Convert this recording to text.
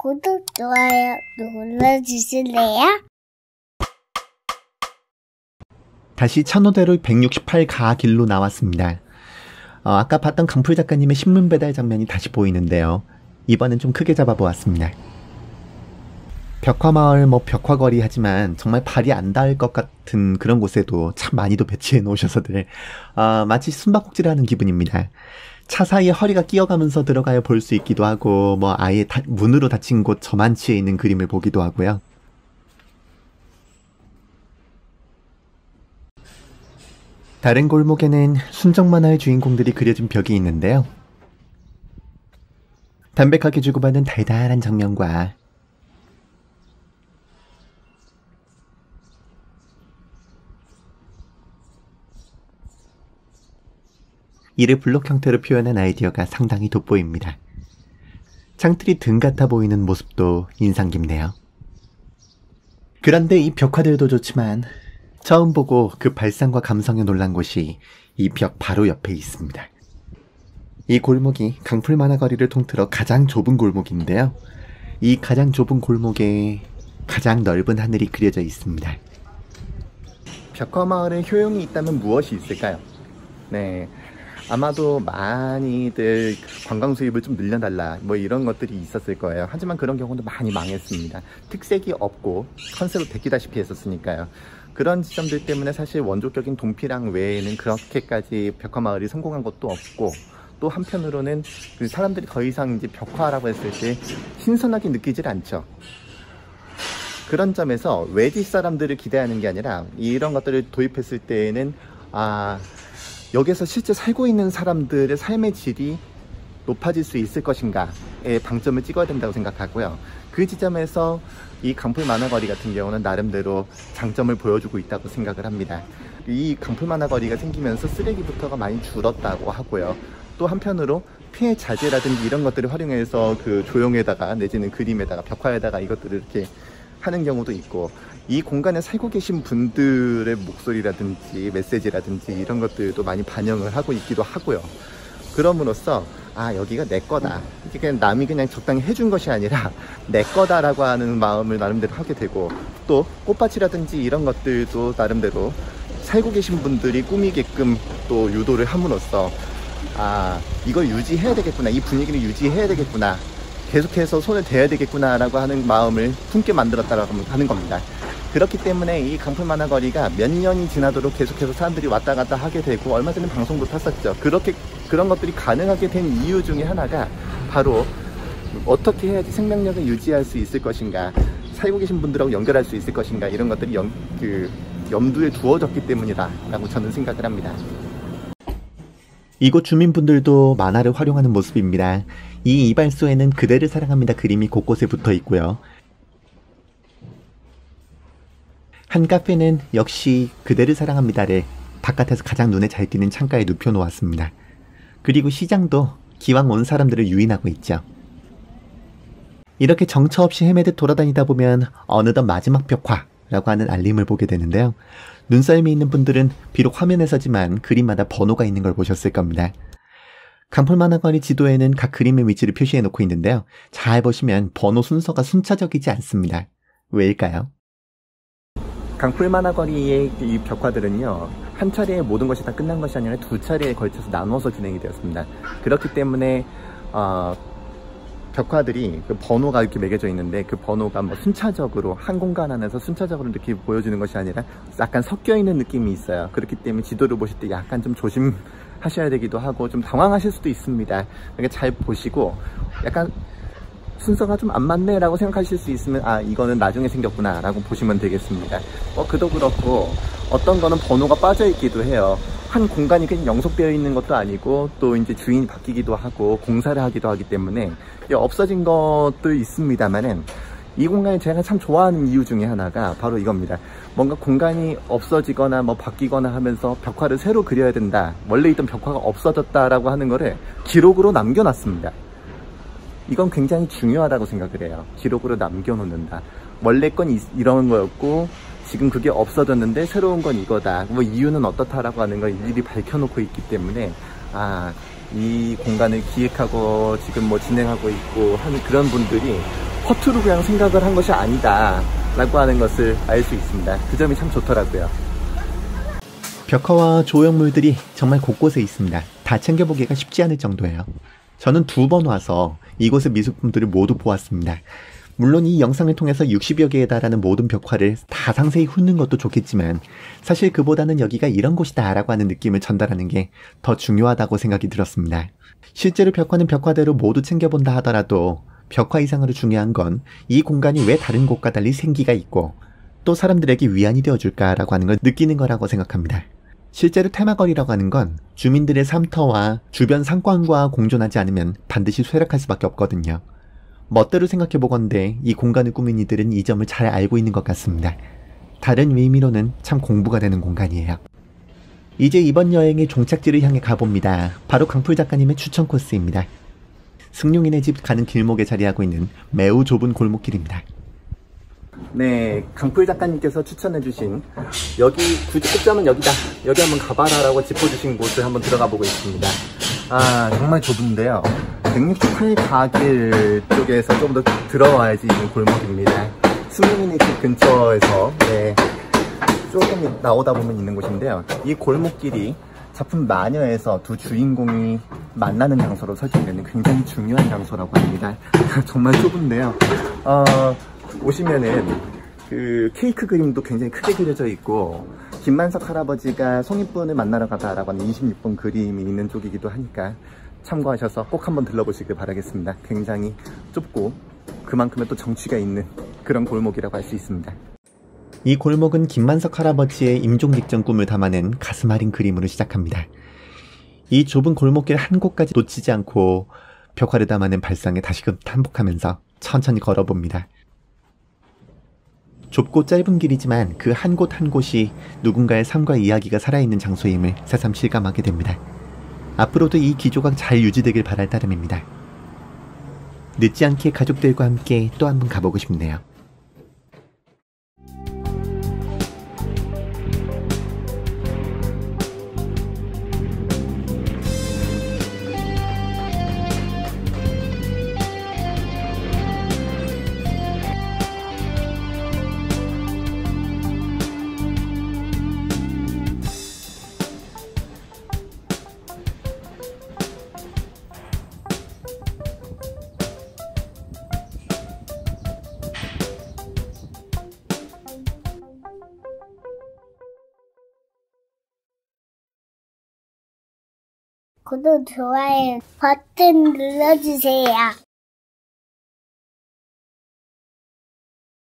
구독, 좋아요 눌러주실래요? 다시 천호대로 168가 길로 나왔습니다. 아까 봤던 강풀 작가님의 신문 배달 장면이 다시 보이는데요. 이번엔 좀 크게 잡아보았습니다. 벽화마을 벽화거리 하지만 정말 발이 안 닿을 것 같은 그런 곳에도 참 많이도 배치해 놓으셔서들 마치 숨바꼭질을 하는 기분입니다. 차 사이에 허리가 끼어가면서 들어가야 볼 수 있기도 하고 아예 문으로 닫힌 곳 저만치에 있는 그림을 보기도 하고요. 다른 골목에는 순정 만화의 주인공들이 그려진 벽이 있는데요. 담백하게 주고받는 달달한 장면과 이를 블록 형태로 표현한 아이디어가 상당히 돋보입니다. 창틀이 등 같아 보이는 모습도 인상 깊네요. 그런데 이 벽화들도 좋지만 처음 보고 그 발상과 감성에 놀란 곳이 이 벽 바로 옆에 있습니다. 이 골목이 강풀 만화거리를 통틀어 가장 좁은 골목인데요. 이 가장 좁은 골목에 가장 넓은 하늘이 그려져 있습니다. 벽화마을에 효용이 있다면 무엇이 있을까요? 네, 아마도 많이들 관광 수입을 좀 늘려달라 이런 것들이 있었을 거예요. 하지만 그런 경우도 많이 망했습니다. 특색이 없고 컨셉을 베끼다시피 했었으니까요. 그런 지점들 때문에 사실 원조격인 동피랑 외에는 그렇게까지 벽화마을이 성공한 것도 없고, 또 한편으로는 그 사람들이 더 이상 이제 벽화라고 했을 때 신선하게 느끼질 않죠. 그런 점에서 외지 사람들을 기대하는 게 아니라 이런 것들을 도입했을 때에는 여기서 실제 살고 있는 사람들의 삶의 질이 높아질 수 있을 것인가에 방점을 찍어야 된다고 생각하고요. 그 지점에서 이 강풀 만화거리 같은 경우는 나름대로 장점을 보여주고 있다고 생각을 합니다. 이 강풀 만화거리가 생기면서 쓰레기부터가 많이 줄었다고 하고요. 또 한편으로 폐 자재라든지 이런 것들을 활용해서 그 조형에다가 내지는 그림에다가 벽화에다가 이것들을 이렇게 하는 경우도 있고, 이 공간에 살고 계신 분들의 목소리라든지 메시지라든지 이런 것들도 많이 반영을 하고 있기도 하고요. 그럼으로써 여기가 내 거다, 이게 그냥 남이 그냥 적당히 해준 것이 아니라 내 거다라고 하는 마음을 나름대로 하게 되고, 또 꽃밭이라든지 이런 것들도 나름대로 살고 계신 분들이 꾸미게끔 또 유도를 함으로써 이걸 유지해야 되겠구나, 이 분위기를 유지해야 되겠구나, 계속해서 손을 대야 되겠구나 라고 하는 마음을 품게 만들었다라고 하는 겁니다. 그렇기 때문에 이 강풀 만화거리가 몇 년이 지나도록 계속해서 사람들이 왔다 갔다 하게 되고, 얼마 전에 방송도 탔었죠. 그런 것들이 가능하게 된 이유 중에 하나가 바로 어떻게 해야지 생명력을 유지할 수 있을 것인가, 살고 계신 분들하고 연결할 수 있을 것인가, 이런 것들이 염두에 두어졌기 때문이다 라고 저는 생각을 합니다. 이곳 주민분들도 만화를 활용하는 모습입니다. 이 이발소에는 그대를 사랑합니다 그림이 곳곳에 붙어 있고요. 한 카페는 역시 그대를 사랑합니다를 바깥에서 가장 눈에 잘 띄는 창가에 눕혀 놓았습니다. 그리고 시장도 기왕 온 사람들을 유인하고 있죠. 이렇게 정처 없이 헤매듯 돌아다니다 보면 어느덧 마지막 벽화라고 하는 알림을 보게 되는데요. 눈썰미 있는 분들은 비록 화면에서지만 그림마다 번호가 있는 걸 보셨을 겁니다. 강풀 만화거리 지도에는 각 그림의 위치를 표시해 놓고 있는데요. 잘 보시면 번호 순서가 순차적이지 않습니다. 왜일까요? 강풀 만화거리의 이 벽화들은요, 한 차례에 모든 것이 다 끝난 것이 아니라 두 차례에 걸쳐서 나눠서 진행이 되었습니다. 그렇기 때문에 벽화들이 그 번호가 이렇게 매겨져 있는데, 그 번호가 순차적으로 한 공간 안에서 순차적으로 이렇게 보여주는 것이 아니라 약간 섞여 있는 느낌이 있어요. 그렇기 때문에 지도를 보실 때 약간 좀 조심하셔야 되기도 하고 좀 당황하실 수도 있습니다. 그러니까 잘 보시고, 약간 순서가 좀 안 맞네 라고 생각하실 수 있으면 이거는 나중에 생겼구나 라고 보시면 되겠습니다. 그도 그렇고 어떤 거는 번호가 빠져 있기도 해요. 한 공간이 그냥 영속되어 있는 것도 아니고, 또 이제 주인이 바뀌기도 하고 공사를 하기도 하기 때문에 없어진 것도 있습니다만은, 이 공간을 제가 참 좋아하는 이유 중에 하나가 바로 이겁니다. 뭔가 공간이 없어지거나 바뀌거나 하면서 벽화를 새로 그려야 된다, 원래 있던 벽화가 없어졌다라고 하는 거를 기록으로 남겨놨습니다. 이건 굉장히 중요하다고 생각을 해요. 기록으로 남겨놓는다. 원래 건 이런 거였고 지금 그게 없어졌는데 새로운 건 이거다, 이유는 어떻다라고 하는 걸 일일이 밝혀놓고 있기 때문에 이 공간을 기획하고 지금 진행하고 있고 하는 그런 분들이 허투루 그냥 생각을 한 것이 아니다 라고 하는 것을 알 수 있습니다. 그 점이 참 좋더라고요. 벽화와 조형물들이 정말 곳곳에 있습니다. 다 챙겨보기가 쉽지 않을 정도예요. 저는 2번 와서 이곳의 미술품들을 모두 보았습니다. 물론 이 영상을 통해서 60여 개에 달하는 모든 벽화를 다 상세히 훑는 것도 좋겠지만 사실 그보다는 여기가 이런 곳이다 라고 하는 느낌을 전달하는 게 더 중요하다고 생각이 들었습니다. 실제로 벽화는 벽화대로 모두 챙겨본다 하더라도 벽화 이상으로 중요한 건 이 공간이 왜 다른 곳과 달리 생기가 있고 또 사람들에게 위안이 되어줄까라고 하는 걸 느끼는 거라고 생각합니다. 실제로 테마거리라고 하는 건 주민들의 삶터와 주변 상권과 공존하지 않으면 반드시 쇠락할 수밖에 없거든요. 멋대로 생각해보건대 이 공간을 꾸민 이들은 이 점을 잘 알고 있는 것 같습니다. 다른 의미로는 참 공부가 되는 공간이에요. 이제 이번 여행의 종착지를 향해 가봅니다. 바로 강풀 작가님의 추천 코스입니다. 승용이네 집 가는 길목에 자리하고 있는 매우 좁은 골목길입니다. 네, 강풀 작가님께서 추천해주신 여기 굳이점은 여기다, 여기 한번 가봐라 라고 짚어주신 곳을 한번 들어가 보고 있습니다. 아, 정말 좁은데요. 168가길 쪽에서 좀 더 들어와야지 있는 골목입니다. 승용이네 집 근처에서 네, 조금 나오다 보면 있는 곳인데요. 이 골목길이 작품 마녀에서 두 주인공이 만나는 장소로 설정되는 굉장히 중요한 장소라고 합니다. 정말 좁은데요. 오시면은 그 케이크 그림도 굉장히 크게 그려져 있고 김만석 할아버지가 송이분을 만나러 가다라고 하는 26번 그림이 있는 쪽이기도 하니까 참고하셔서 꼭 한번 들러보시길 바라겠습니다. 굉장히 좁고 그만큼의 또 정취가 있는 그런 골목이라고 할 수 있습니다. 이 골목은 김만석 할아버지의 임종 직전 꿈을 담아낸 가슴 아린 그림으로 시작합니다. 이 좁은 골목길 한 곳까지 놓치지 않고 벽화를 담아낸 발상에 다시금 반복하면서 천천히 걸어봅니다. 좁고 짧은 길이지만 그 한 곳 한 곳이 누군가의 삶과 이야기가 살아있는 장소임을 새삼 실감하게 됩니다. 앞으로도 이 기조가 잘 유지되길 바랄 따름입니다. 늦지 않게 가족들과 함께 또 한 번 가보고 싶네요. 구독, 좋아요 버튼 눌러주세요.